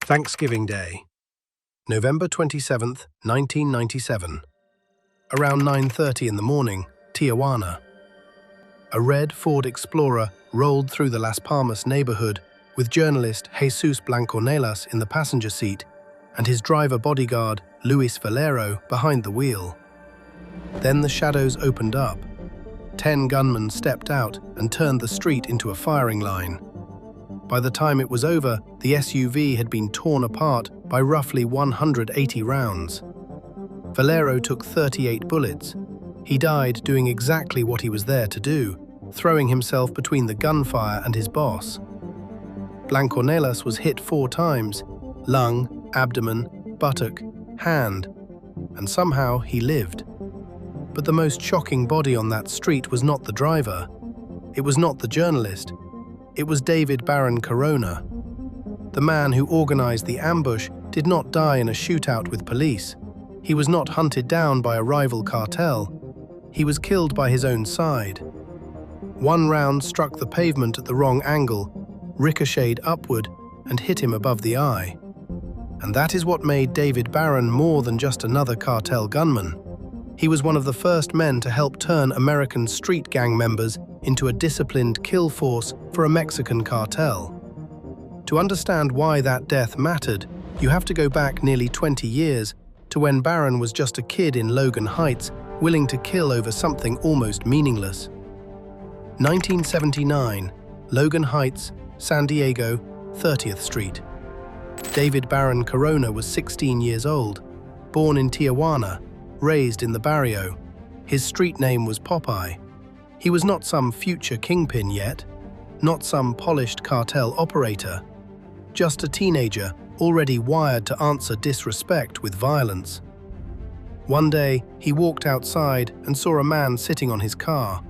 Thanksgiving Day, November 27th, 1997. Around 9:30 in the morning, Tijuana. A red Ford Explorer rolled through the Las Palmas neighborhood with journalist Jesús Blancornelas in the passenger seat and his driver bodyguard, Luis Valero, behind the wheel. Then the shadows opened up. 10 gunmen stepped out and turned the street into a firing line. By the time it was over, the SUV had been torn apart by roughly 180 rounds. Valero took 38 bullets. He died doing exactly what he was there to do, throwing himself between the gunfire and his boss. Blancornelas was hit 4 times: lung, abdomen, buttock, hand, and somehow he lived. But the most shocking body on that street was not the driver. It was not the journalist. It was Barron Corona. The man who organized the ambush did not die in a shootout with police. He was not hunted down by a rival cartel. He was killed by his own side. One round struck the pavement at the wrong angle, ricocheted upward, and hit him above the eye. And that is what made Barron more than just another cartel gunman. He was one of the first men to help turn American street gang members into a disciplined kill force for a Mexican cartel. To understand why that death mattered, you have to go back nearly 20 years to when Barron was just a kid in Logan Heights, willing to kill over something almost meaningless. 1979, Logan Heights, San Diego, 30th Street. Barron Corona was 16 years old, born in Tijuana, raised in the barrio. His street name was Popeye. He was not some future kingpin yet, not some polished cartel operator, just a teenager already wired to answer disrespect with violence. One day, he walked outside and saw a man sitting on his car.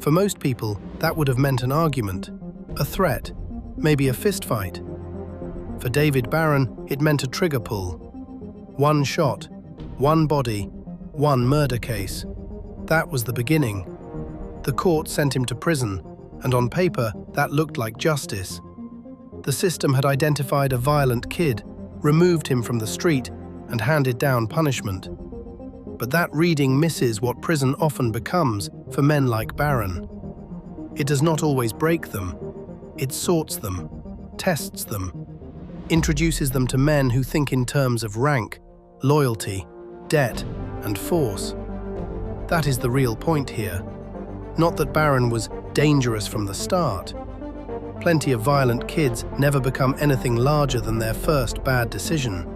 For most people, that would have meant an argument, a threat, maybe a fistfight. For Barron, it meant a trigger pull. One shot, one body, one murder case. That was the beginning. The court sent him to prison, and on paper, that looked like justice. The system had identified a violent kid, removed him from the street, and handed down punishment. But that reading misses what prison often becomes for men like Barron. It does not always break them. It sorts them, tests them, introduces them to men who think in terms of rank, loyalty, debt, and force. That is the real point here. Not that Barron was dangerous from the start. Plenty of violent kids never become anything larger than their first bad decision.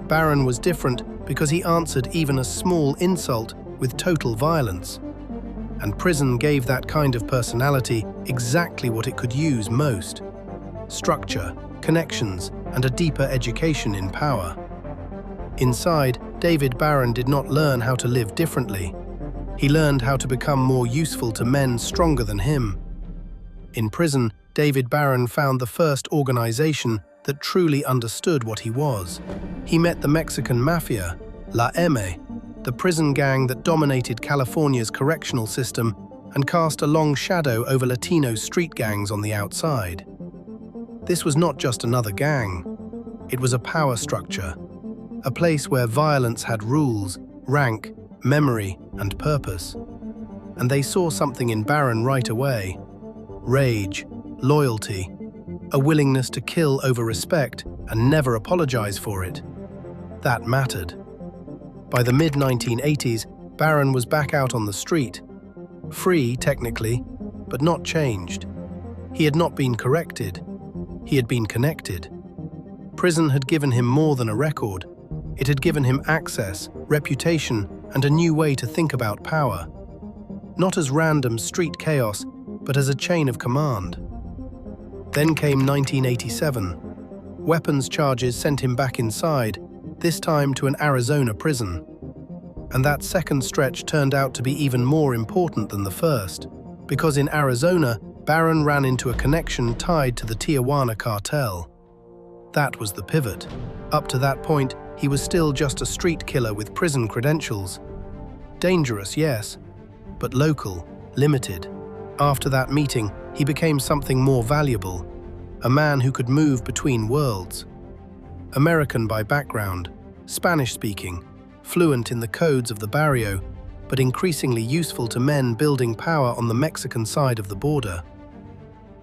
Barron was different because he answered even a small insult with total violence. And prison gave that kind of personality exactly what it could use most: structure, connections, and a deeper education in power. Inside, Barron did not learn how to live differently. He learned how to become more useful to men stronger than him. In prison, Barron found the first organization that truly understood what he was. He met the Mexican mafia, La M, the prison gang that dominated California's correctional system and cast a long shadow over Latino street gangs on the outside. This was not just another gang. It was a power structure, a place where violence had rules, rank, memory, and purpose. And they saw something in Barron right away: rage, loyalty, a willingness to kill over respect and never apologize for it. That mattered. By the mid-1980s, Barron was back out on the street. Free, technically, but not changed. He had not been corrected. He had been connected. Prison had given him more than a record. It had given him access, reputation, and a new way to think about power. Not as random street chaos, but as a chain of command. Then came 1987. Weapons charges sent him back inside, this time to an Arizona prison. And that second stretch turned out to be even more important than the first, because in Arizona, Barron ran into a connection tied to the Tijuana Cartel. That was the pivot. Up to that point, he was still just a street killer with prison credentials. Dangerous, yes, but local, limited. After that meeting, he became something more valuable, a man who could move between worlds. American by background, Spanish-speaking, fluent in the codes of the barrio, but increasingly useful to men building power on the Mexican side of the border.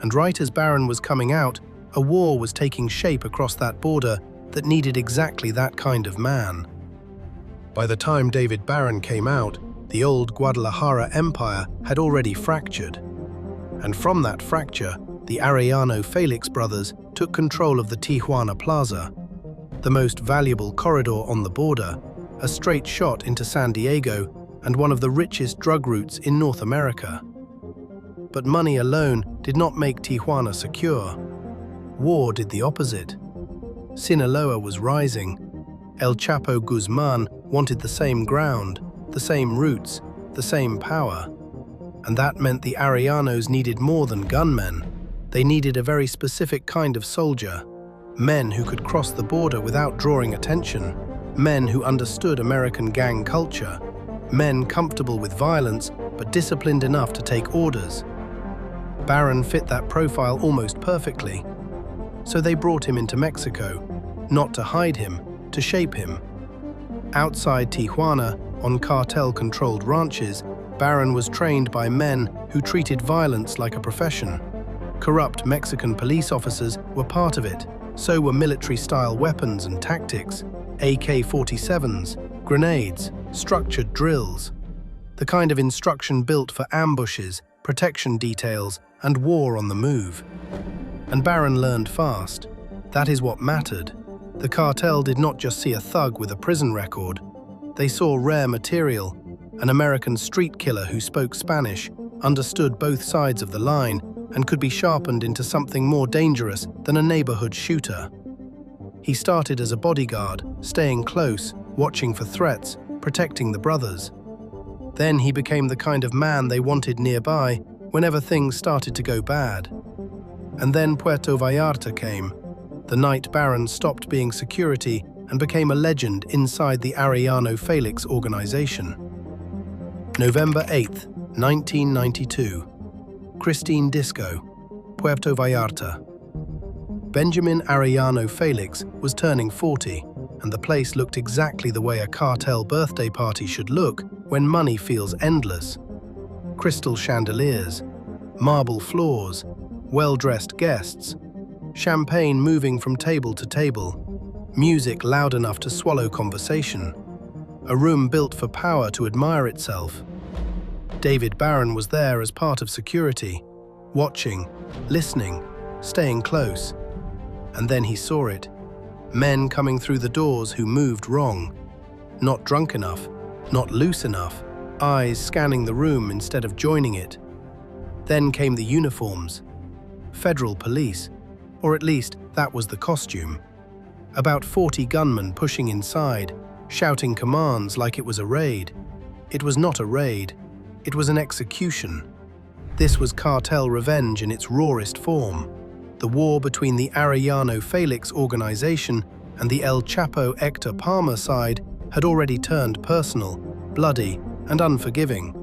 And right as Barron was coming out, a war was taking shape across that border that needed exactly that kind of man. By the time David Barron came out, the old Guadalajara empire had already fractured. And from that fracture, the Arellano Felix brothers took control of the Tijuana Plaza, the most valuable corridor on the border, a straight shot into San Diego and one of the richest drug routes in North America. But money alone did not make Tijuana secure. War did the opposite. Sinaloa was rising. El Chapo Guzman wanted the same ground, the same routes, the same power. And that meant the Arellanos needed more than gunmen. They needed a very specific kind of soldier, men who could cross the border without drawing attention, men who understood American gang culture, men comfortable with violence but disciplined enough to take orders. Barron fit that profile almost perfectly. So they brought him into Mexico, not to hide him, to shape him. Outside Tijuana, on cartel-controlled ranches, Barron was trained by men who treated violence like a profession. Corrupt Mexican police officers were part of it, so were military-style weapons and tactics, AK-47s, grenades, structured drills. The kind of instruction built for ambushes, protection details, and war on the move. And Barron learned fast. That is what mattered. The cartel did not just see a thug with a prison record. They saw rare material, an American street killer who spoke Spanish, understood both sides of the line, and could be sharpened into something more dangerous than a neighborhood shooter. He started as a bodyguard, staying close, watching for threats, protecting the brothers. Then he became the kind of man they wanted nearby whenever things started to go bad. And then Puerto Vallarta came. The night Barron stopped being security and became a legend inside the Arellano Felix organization. November 8th, 1992. Christine Disco, Puerto Vallarta. Benjamin Arellano Felix was turning 40, and the place looked exactly the way a cartel birthday party should look when money feels endless. Crystal chandeliers, marble floors, well-dressed guests, champagne moving from table to table, music loud enough to swallow conversation, a room built for power to admire itself. David Barron was there as part of security, watching, listening, staying close. And then he saw it. Men coming through the doors who moved wrong. Not drunk enough, not loose enough, eyes scanning the room instead of joining it. Then came the uniforms. Federal police, or at least that was the costume. About 40 gunmen pushing inside, shouting commands like it was a raid. It was not a raid. It was an execution. This was cartel revenge in its rawest form. The war between the Arellano Felix organization and the El Chapo Hector Palmer side had already turned personal, bloody, and unforgiving.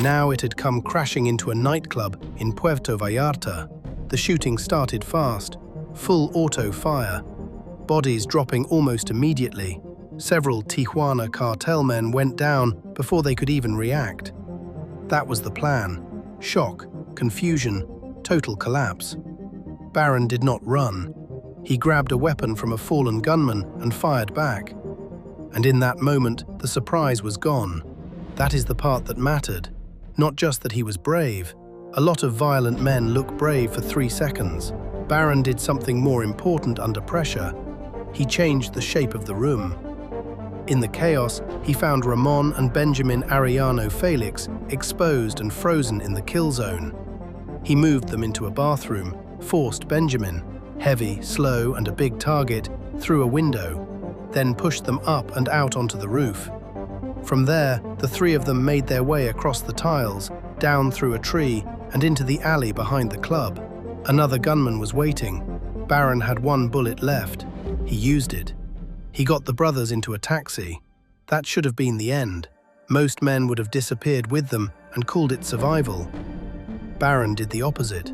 Now it had come crashing into a nightclub in Puerto Vallarta. The shooting started fast, full auto fire, bodies dropping almost immediately. Several Tijuana cartel men went down before they could even react. That was the plan. Shock, confusion, total collapse. Barron did not run. He grabbed a weapon from a fallen gunman and fired back. And in that moment, the surprise was gone. That is the part that mattered. Not just that he was brave. A lot of violent men look brave for 3 seconds. Barron did something more important under pressure. He changed the shape of the room. In the chaos, he found Ramon and Benjamin Arellano Felix exposed and frozen in the kill zone. He moved them into a bathroom, forced Benjamin, heavy, slow, and a big target, through a window, then pushed them up and out onto the roof. From there, the 3 of them made their way across the tiles, down through a tree, and into the alley behind the club. Another gunman was waiting. Barron had 1 bullet left. He used it. He got the brothers into a taxi. That should have been the end. Most men would have disappeared with them and called it survival. Barron did the opposite.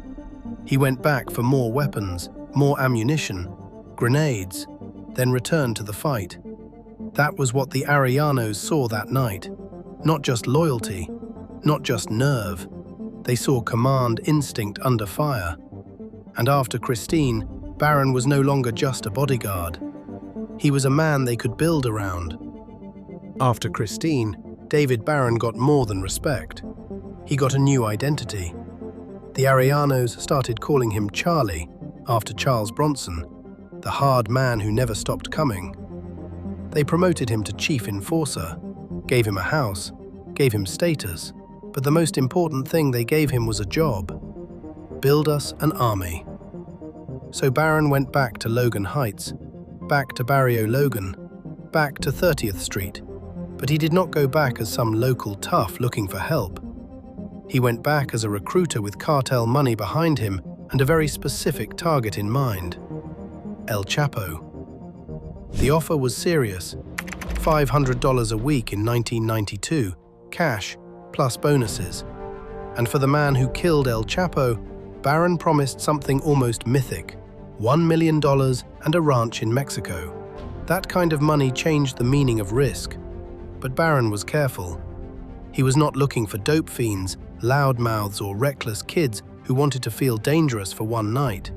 He went back for more weapons, more ammunition, grenades, then returned to the fight. That was what the Arellanos saw that night. Not just loyalty, not just nerve. They saw command instinct under fire. And after Christine, Barron was no longer just a bodyguard. He was a man they could build around. After Christine, David Barron got more than respect. He got a new identity. The Arellanos started calling him Charlie, after Charles Bronson, the hard man who never stopped coming. They promoted him to chief enforcer, gave him a house, gave him status, but the most important thing they gave him was a job. Build us an army. So Barron went back to Logan Heights, back to Barrio Logan, back to 30th Street, but he did not go back as some local tough looking for help. He went back as a recruiter with cartel money behind him and a very specific target in mind: El Chapo. The offer was serious: $500 a week in 1992, cash, plus bonuses. And for the man who killed El Chapo, Barron promised something almost mythic: $1 million and a ranch in Mexico. That kind of money changed the meaning of risk. But Barron was careful. He was not looking for dope fiends, loudmouths, or reckless kids who wanted to feel dangerous for one night.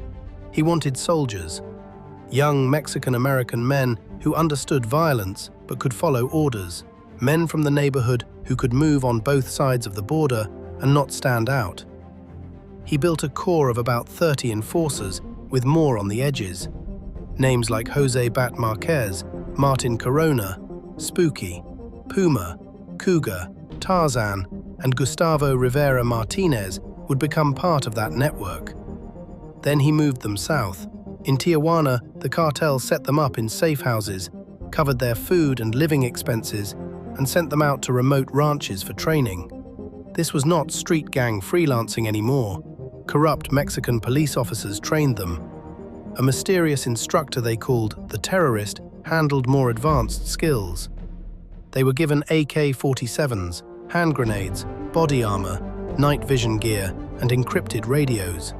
He wanted soldiers, young Mexican-American men who understood violence but could follow orders, men from the neighborhood who could move on both sides of the border and not stand out. He built a core of about 30 enforcers with more on the edges. Names like Jose Bat Marquez, Martin Corona, Spooky, Puma, Cougar, Tarzan, and Gustavo Rivera Martinez would become part of that network. Then he moved them south. In Tijuana, the cartel set them up in safe houses, covered their food and living expenses, and sent them out to remote ranches for training. This was not street gang freelancing anymore. Corrupt Mexican police officers trained them. A mysterious instructor they called the Terrorist handled more advanced skills. They were given AK-47s, hand grenades, body armor, night vision gear, and encrypted radios.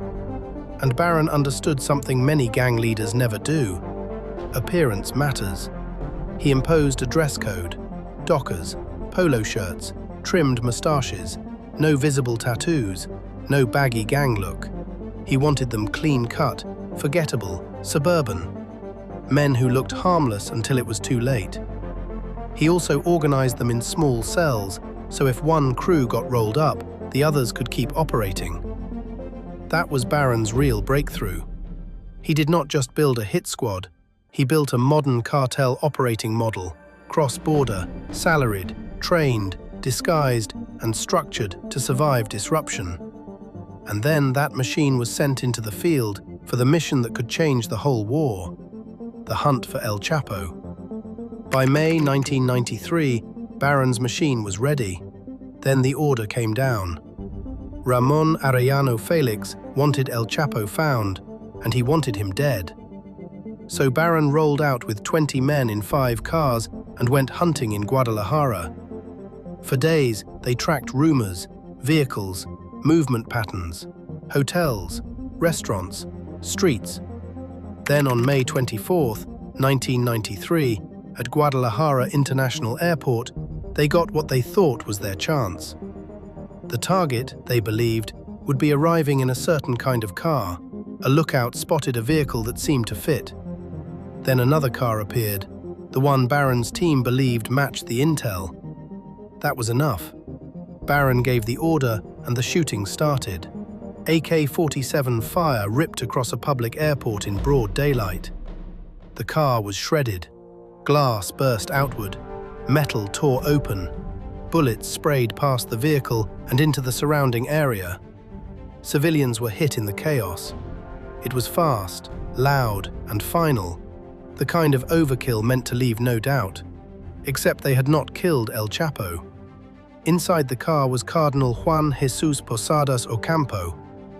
And Barron understood something many gang leaders never do: appearance matters. He imposed a dress code: dockers, polo shirts, trimmed mustaches, no visible tattoos, no baggy gang look. He wanted them clean-cut, forgettable, suburban. Men who looked harmless until it was too late. He also organized them in small cells, so if one crew got rolled up, the others could keep operating. That was Barron's real breakthrough. He did not just build a hit squad, he built a modern cartel operating model, cross-border, salaried, trained, disguised, and structured to survive disruption. And then that machine was sent into the field for the mission that could change the whole war: the hunt for El Chapo. By May 1993, Barron's machine was ready. Then the order came down. Ramon Arellano Felix wanted El Chapo found, and he wanted him dead. So Barron rolled out with 20 men in 5 cars and went hunting in Guadalajara. For days, they tracked rumors, vehicles, movement patterns, hotels, restaurants, streets. Then on May 24, 1993, at Guadalajara International Airport, they got what they thought was their chance. The target, they believed, would be arriving in a certain kind of car. A lookout spotted a vehicle that seemed to fit. Then another car appeared, the one Barron's team believed matched the intel. That was enough. Barron gave the order and the shooting started. AK-47 fire ripped across a public airport in broad daylight. The car was shredded. Glass burst outward. Metal tore open. Bullets sprayed past the vehicle and into the surrounding area. Civilians were hit in the chaos. It was fast, loud, and final, the kind of overkill meant to leave no doubt. Except they had not killed El Chapo. Inside the car was Cardinal Juan Jesús Posadas Ocampo,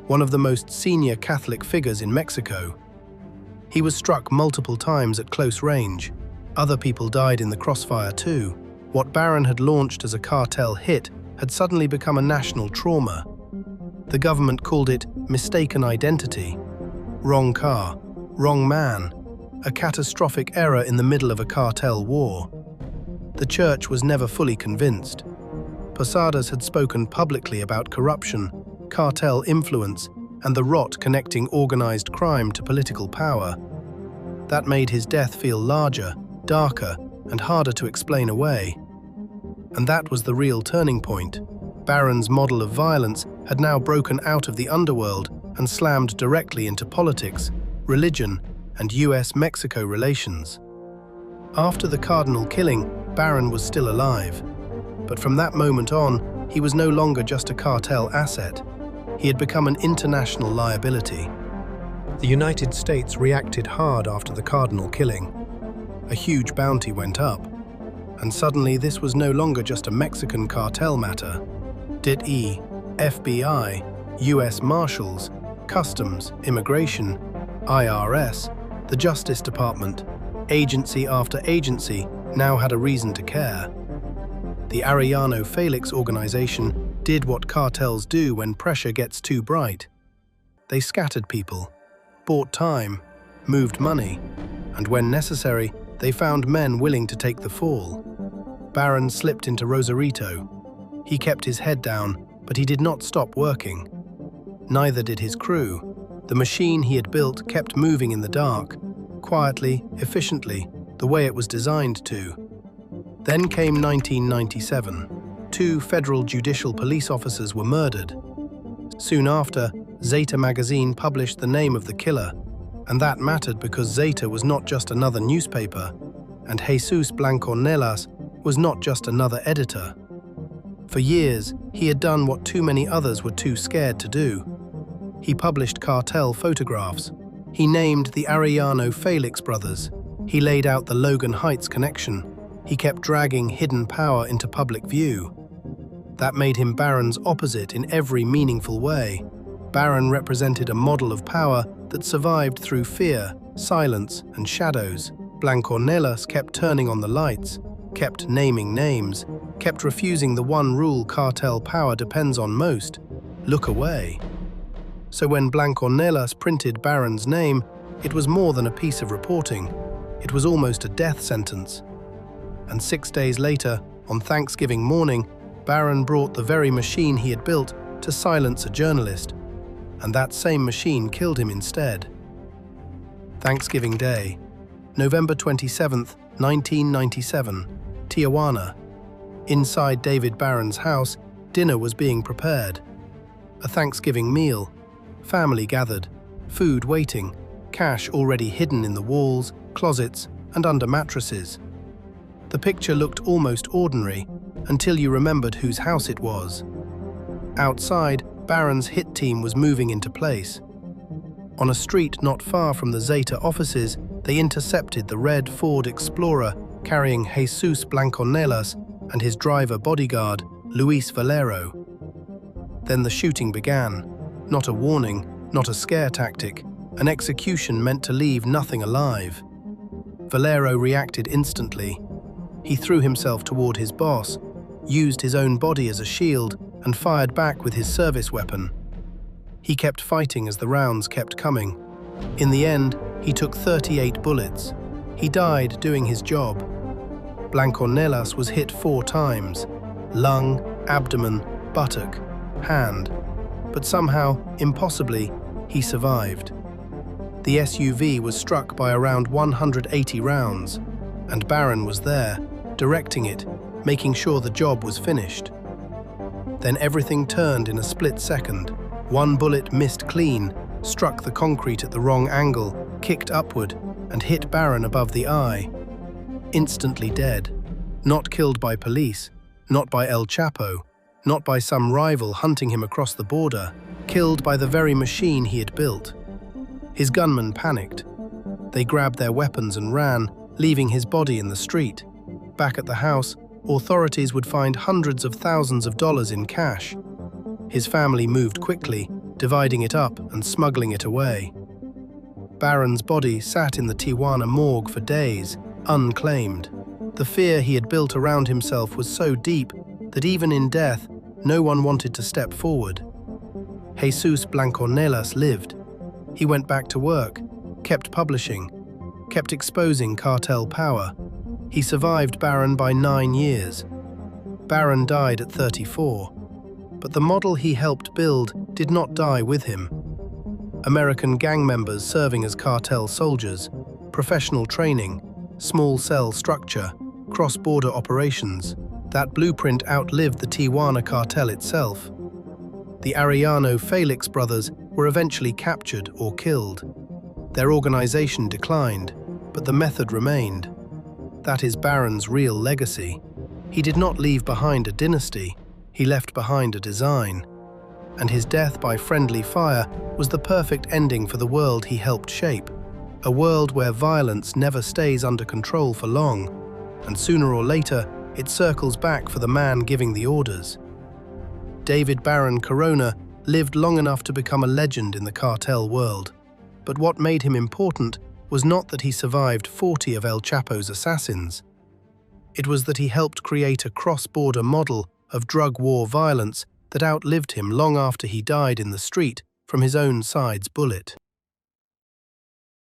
one of the most senior Catholic figures in Mexico. He was struck multiple times at close range. Other people died in the crossfire too. What Barron had launched as a cartel hit had suddenly become a national trauma. The government called it mistaken identity. Wrong car, wrong man. a catastrophic error in the middle of a cartel war. The church was never fully convinced. Posadas had spoken publicly about corruption, cartel influence, and the rot connecting organized crime to political power. That made his death feel larger, darker, and harder to explain away. And that was the real turning point. Barron's model of violence had now broken out of the underworld and slammed directly into politics, religion, and US-Mexico relations. After the cardinal killing, Barron was still alive. But from that moment on, he was no longer just a cartel asset. He had become an international liability. The United States reacted hard after the cardinal killing. A huge bounty went up, and suddenly this was no longer just a Mexican cartel matter. DIT, FBI, US Marshals, Customs, Immigration, IRS, the Justice Department, agency after agency now had a reason to care. The Arellano Felix organization did what cartels do when pressure gets too bright. They scattered people, bought time, moved money, and when necessary, they found men willing to take the fall. Barron slipped into Rosarito. He kept his head down, but he did not stop working. Neither did his crew. The machine he had built kept moving in the dark, quietly, efficiently, the way it was designed to. Then came 1997. 2 federal judicial police officers were murdered. Soon after, Zeta magazine published the name of the killer, and that mattered because Zeta was not just another newspaper, and Jesús Blancornelas was not just another editor. For years, he had done what too many others were too scared to do. He published cartel photographs. He named the Arellano Felix brothers. He laid out the Logan Heights connection. He kept dragging hidden power into public view. That made him Barron's opposite in every meaningful way. Barron represented a model of power that survived through fear, silence, and shadows. Blancornelas kept turning on the lights, kept naming names, kept refusing the one rule cartel power depends on most: look away. So when Blancornelas printed Barron's name, it was more than a piece of reporting. It was almost a death sentence. And 6 days later, on Thanksgiving morning, Barron brought the very machine he had built to silence a journalist, and that same machine killed him instead. Thanksgiving Day, November 27, 1997, Tijuana. Inside David Barron's house, dinner was being prepared. A Thanksgiving meal, family gathered, food waiting, cash already hidden in the walls, closets, and under mattresses. The picture looked almost ordinary until you remembered whose house it was. Outside, Barron's hit team was moving into place. On a street not far from the Zeta offices, they intercepted the red Ford Explorer carrying Jesús Blancornelas and his driver bodyguard, Luis Valero. Then the shooting began. Not a warning, not a scare tactic, an execution meant to leave nothing alive. Valero reacted instantly. He threw himself toward his boss, used his own body as a shield, and fired back with his service weapon. He kept fighting as the rounds kept coming. In the end, he took 38 bullets. He died doing his job. Blancornelas was hit 4 times: lung, abdomen, buttock, hand. But somehow, impossibly, he survived. The SUV was struck by around 180 rounds, and Barron was there, directing it, making sure the job was finished. Then everything turned in a split second. One bullet missed clean, struck the concrete at the wrong angle, kicked upward, and hit Barron above the eye. Instantly dead. Not killed by police, not by El Chapo, not by some rival hunting him across the border, killed by the very machine he had built. His gunmen panicked. They grabbed their weapons and ran, leaving his body in the street. Back at the house, authorities would find hundreds of thousands of dollars in cash. His family moved quickly, dividing it up and smuggling it away. Barron's body sat in the Tijuana morgue for days, unclaimed. The fear he had built around himself was so deep that even in death, no one wanted to step forward. Jesús Blancornelas lived. He went back to work, kept publishing. kept exposing cartel power. He survived Barron by 9 years. Barron died at 34, but the model he helped build did not die with him. American gang members serving as cartel soldiers, professional training, small cell structure, cross-border operations. That blueprint outlived the Tijuana Cartel itself. The Arellano Felix brothers were eventually captured or killed. Their organization declined, but the method remained. That is Barron's real legacy. He did not leave behind a dynasty, he left behind a design. And his death by friendly fire was the perfect ending for the world he helped shape. A world where violence never stays under control for long, and sooner or later, it circles back for the man giving the orders. David Barron Corona lived long enough to become a legend in the cartel world. But what made him important was not that he survived 40 of El Chapo's assassins. It was that he helped create a cross-border model of drug war violence that outlived him long after he died in the street from his own side's bullet.